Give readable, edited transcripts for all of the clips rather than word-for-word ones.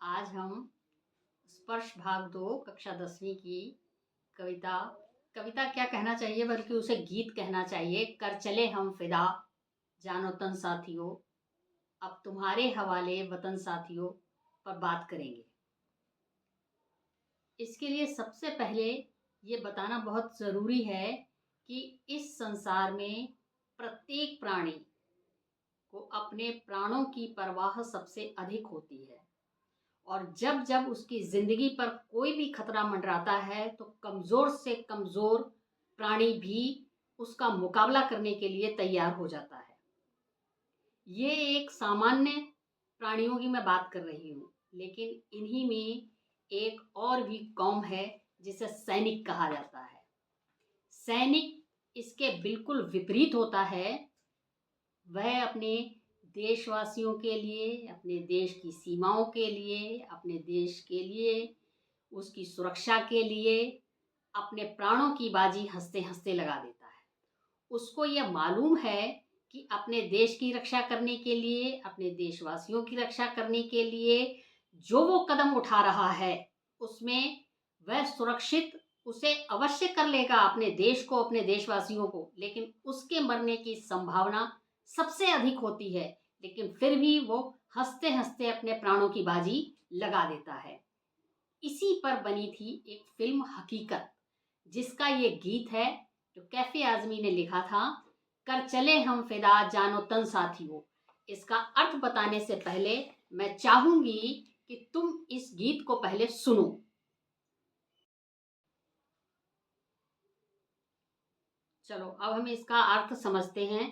आज हम स्पर्श भाग 2 कक्षा 10वीं की कविता कविता क्या कहना चाहिए बल्कि उसे गीत कहना चाहिए। कर चले हम फिदा जानो तन साथियों, अब तुम्हारे हवाले वतन साथियों पर बात करेंगे। इसके लिए सबसे पहले ये बताना बहुत ज़रूरी है कि इस संसार में प्रत्येक प्राणी को अपने प्राणों की परवाह सबसे अधिक होती है और जब जब उसकी जिंदगी पर कोई भी खतरा मंडराता है तो कमजोर से कमजोर प्राणी भी उसका मुकाबला करने के लिए तैयार हो जाता है। ये एक सामान्य प्राणियों की मैं बात कर रही हूँ, लेकिन इन्हीं में एक और भी कौम है जिसे सैनिक कहा जाता है। सैनिक इसके बिल्कुल विपरीत होता है। वह अपने देशवासियों के लिए, अपने देश की सीमाओं के लिए, अपने देश के लिए, उसकी सुरक्षा के लिए अपने प्राणों की बाजी हंसते हंसते लगा देता है। उसको यह मालूम है कि अपने देश की रक्षा करने के लिए, अपने देशवासियों की रक्षा करने के लिए जो वो कदम उठा रहा है उसमें वह सुरक्षित उसे अवश्य कर लेगा, अपने देश को, अपने देशवासियों को, लेकिन उसके मरने की संभावना सबसे अधिक होती है। लेकिन फिर भी वो हंसते हंसते अपने प्राणों की बाजी लगा देता है। इसी पर बनी थी एक फिल्म हकीकत, जिसका ये गीत है जो कैफे आजमी ने लिखा था। कर चले हम फिदा जानो तन साथियों। इसका अर्थ बताने से पहले मैं चाहूंगी कि तुम इस गीत को पहले सुनो। चलो अब हम इसका अर्थ समझते हैं।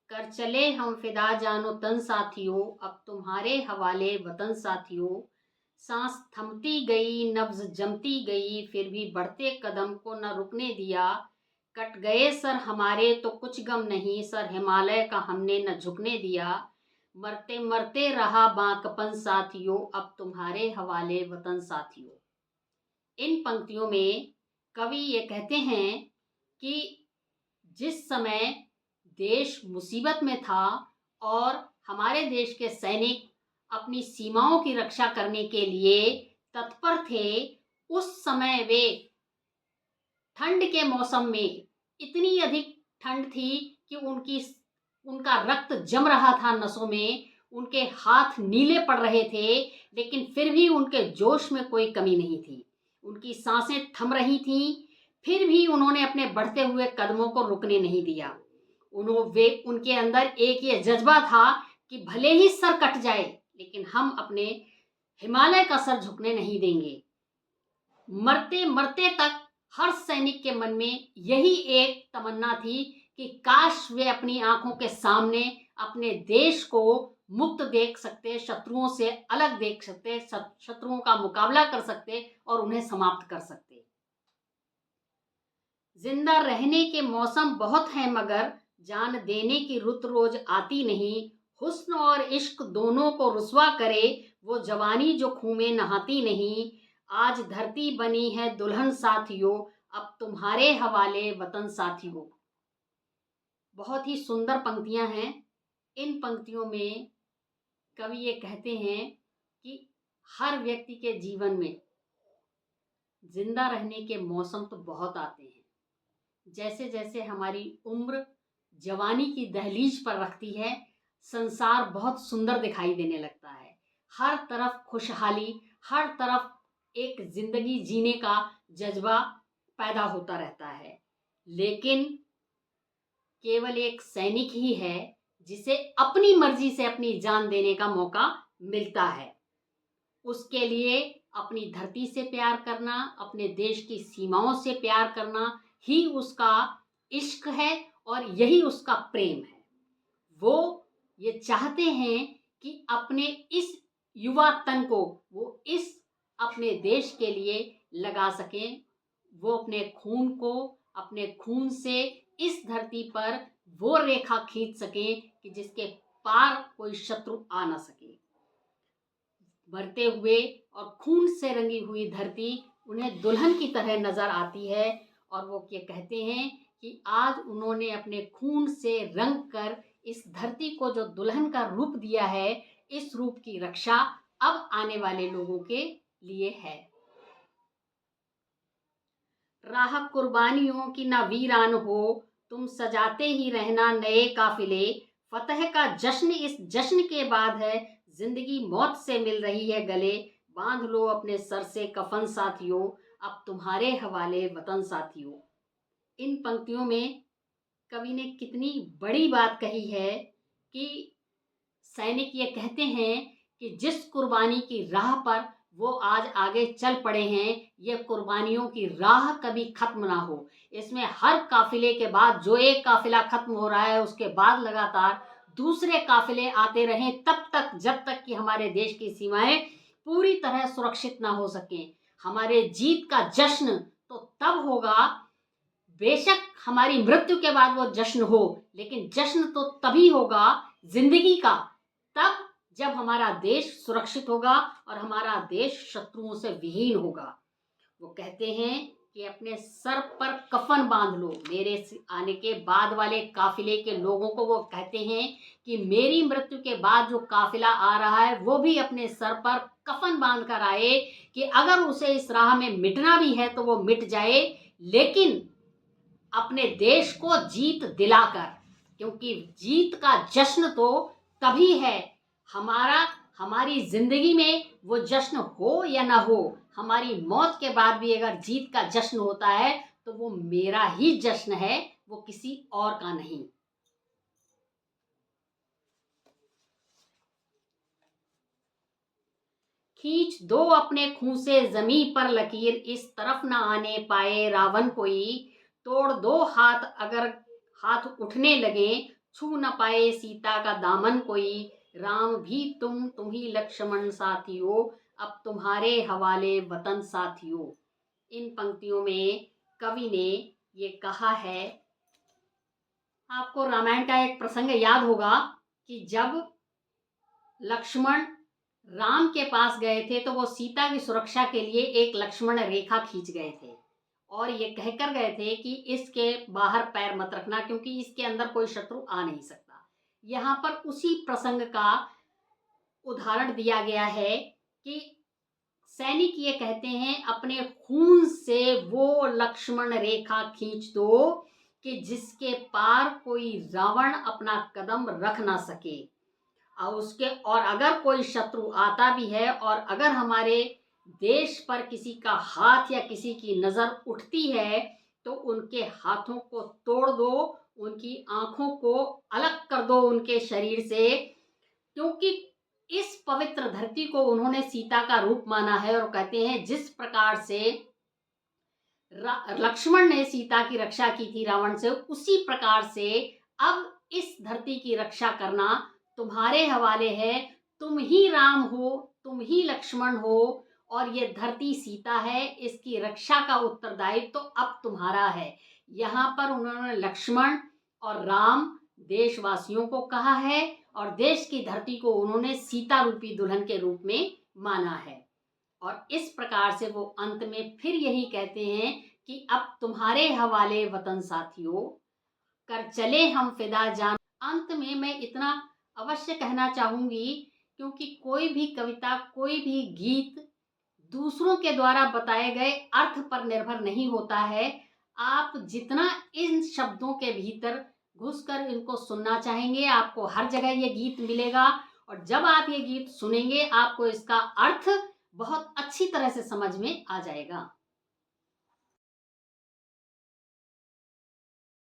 कर चले हम फिदा जानो तन साथियों, अब तुम्हारे हवाले वतन साथियों। सांस थमती गई, नब्ज जमती गई, फिर भी बढ़ते कदम को न रुकने दिया। कट गए सर हमारे तो कुछ गम नहीं, सर हिमालय का हमने न झुकने दिया। मरते मरते रहा बांकपन साथियों, अब तुम्हारे हवाले वतन साथियों। इन पंक्तियों में कवि ये कहते हैं कि जिस समय देश मुसीबत में था और हमारे देश के सैनिक अपनी सीमाओं की रक्षा करने के लिए तत्पर थे, उस समय वे ठंड के मौसम में, इतनी अधिक ठंड थी कि उनका रक्त जम रहा था नसों में, उनके हाथ नीले पड़ रहे थे, लेकिन फिर भी उनके जोश में कोई कमी नहीं थी। उनकी सांसें थम रही थीं, फिर भी उन्होंने अपने बढ़ते हुए कदमों को रुकने नहीं दिया। उनके अंदर एक ये जज्बा था कि भले ही सर कट जाए लेकिन हम अपने हिमालय का सर झुकने नहीं देंगे। मरते मरते तक हर सैनिक के मन में यही एक तमन्ना थी कि काश वे अपनी आंखों के सामने अपने देश को मुक्त देख सकते, शत्रुओं से अलग देख सकते, शत्रुओं का मुकाबला कर सकते और उन्हें समाप्त कर सकते। जिंदा रहने के मौसम बहुत हैं मगर जान देने की रुत रोज आती नहीं। हुस्न और इश्क दोनों को रुसवा करे वो जवानी जो खून में नहाती नहीं। आज धरती बनी है दुल्हन साथियों, अब तुम्हारे हवाले वतन साथियों। बहुत ही सुंदर पंक्तियां हैं। इन पंक्तियों में कवि ये कहते हैं कि हर व्यक्ति के जीवन में जिंदा रहने के मौसम तो बहुत आते हैं। जैसे जैसे हमारी उम्र जवानी की दहलीज पर रखती है, संसार बहुत सुंदर दिखाई देने लगता है। हर तरफ खुशहाली, हर तरफ एक जिंदगी जीने का जज्बा पैदा होता रहता है। लेकिन केवल एक सैनिक ही है जिसे अपनी मर्जी से अपनी जान देने का मौका मिलता है। उसके लिए अपनी धरती से प्यार करना, अपने देश की सीमाओं से प्यार करना ही उसका इश्क है और यही उसका प्रेम है। वो ये चाहते हैं कि अपने इस युवा तन को वो इस अपने देश के लिए लगा सकें। वो अपने खून से इस धरती पर वो रेखा खींच सकें कि जिसके पार कोई शत्रु आ ना सके। भरते हुए और खून से रंगी हुई धरती उन्हें दुल्हन की तरह नजर आती है और वो ये कहते हैं कि आज उन्होंने अपने खून से रंग कर इस धरती को जो दुल्हन का रूप दिया है, इस रूप की रक्षा अब आने वाले लोगों के लिए है। राह कुर्बानियों की ना वीरान हो, तुम सजाते ही रहना नए काफिले। फतह का जश्न इस जश्न के बाद है, जिंदगी मौत से मिल रही है गले। बांध लो अपने सर से कफन साथियों, अब तुम्हारे हवाले वतन साथियों। इन पंक्तियों में कवि ने कितनी बड़ी बात कही है कि सैनिक ये कहते हैं कि जिस कुर्बानी की राह पर वो आज आगे चल पड़े हैं, ये कुर्बानियों की राह कभी खत्म ना हो। इसमें हर काफिले के बाद जो एक काफिला खत्म हो रहा है, उसके बाद लगातार दूसरे काफिले आते रहें, तब तक जब तक कि हमारे देश की सीमाएं पूरी तरह सुरक्षित ना हो सकें। हमारे जीत का जश्न तो तब होगा, बेशक हमारी मृत्यु के बाद वो जश्न हो, लेकिन जश्न तो तभी होगा जिंदगी का, तब जब हमारा देश सुरक्षित होगा और हमारा देश शत्रुओं से विहीन होगा। वो कहते हैं कि अपने सर पर कफन बांध लो। मेरे आने के बाद वाले काफिले के लोगों को वो कहते हैं कि मेरी मृत्यु के बाद जो काफिला आ रहा है, वो भी अपने सर पर कफन बांध कर आए कि अगर उसे इस राह में मिटना भी है तो वो मिट जाए, लेकिन अपने देश को जीत दिलाकर। क्योंकि जीत का जश्न तो तभी है, हमारी जिंदगी में वो जश्न हो या ना हो, हमारी मौत के बाद भी अगर जीत का जश्न होता है तो वो मेरा ही जश्न है, वो किसी और का नहीं। खींच दो अपने खून से जमी पर लकीर, इस तरफ न आने पाए रावण कोई। तोड़ दो हाथ अगर हाथ उठने लगे, छू न पाए सीता का दामन कोई। राम भी तुम ही लक्ष्मण साथियों, अब तुम्हारे हवाले वतन साथियों। इन पंक्तियों में कवि ने ये कहा है, आपको रामायण का एक प्रसंग याद होगा कि जब लक्ष्मण राम के पास गए थे तो वो सीता की सुरक्षा के लिए एक लक्ष्मण रेखा खींच गए थे और ये कहकर गए थे कि इसके बाहर पैर मत रखना, क्योंकि इसके अंदर कोई शत्रु आ नहीं सकता। यहाँ पर उसी प्रसंग का उदाहरण दिया गया है कि सैनिक ये कहते हैं अपने खून से वो लक्ष्मण रेखा खींच दो कि जिसके पार कोई रावण अपना कदम रख ना सके। और अगर कोई शत्रु आता भी है और अगर हमारे देश पर किसी का हाथ या किसी की नजर उठती है तो उनके हाथों को तोड़ दो, उनकी आंखों को अलग कर दो उनके शरीर से, क्योंकि इस पवित्र धरती को उन्होंने सीता का रूप माना है। और कहते हैं जिस प्रकार से लक्ष्मण ने सीता की रक्षा की थी रावण से, उसी प्रकार से अब इस धरती की रक्षा करना तुम्हारे हवाले है। तुम ही राम हो, तुम ही लक्ष्मण हो और ये धरती सीता है, इसकी रक्षा का उत्तरदायित्व तो अब तुम्हारा है। यहाँ पर उन्होंने लक्ष्मण और राम देशवासियों को कहा है और देश की धरती को उन्होंने सीता रूपी दुल्हन के रूप में माना है। और इस प्रकार से वो अंत में फिर यही कहते हैं कि अब तुम्हारे हवाले वतन साथियों, कर चले हम फिदा जान। अंत में मैं इतना अवश्य कहना चाहूंगी, क्योंकि कोई भी कविता, कोई भी गीत दूसरों के द्वारा बताए गए अर्थ पर निर्भर नहीं होता है। आप जितना इन शब्दों के भीतर घुसकर इनको सुनना चाहेंगे, आपको हर जगह ये गीत मिलेगा और जब आप ये गीत सुनेंगे आपको इसका अर्थ बहुत अच्छी तरह से समझ में आ जाएगा।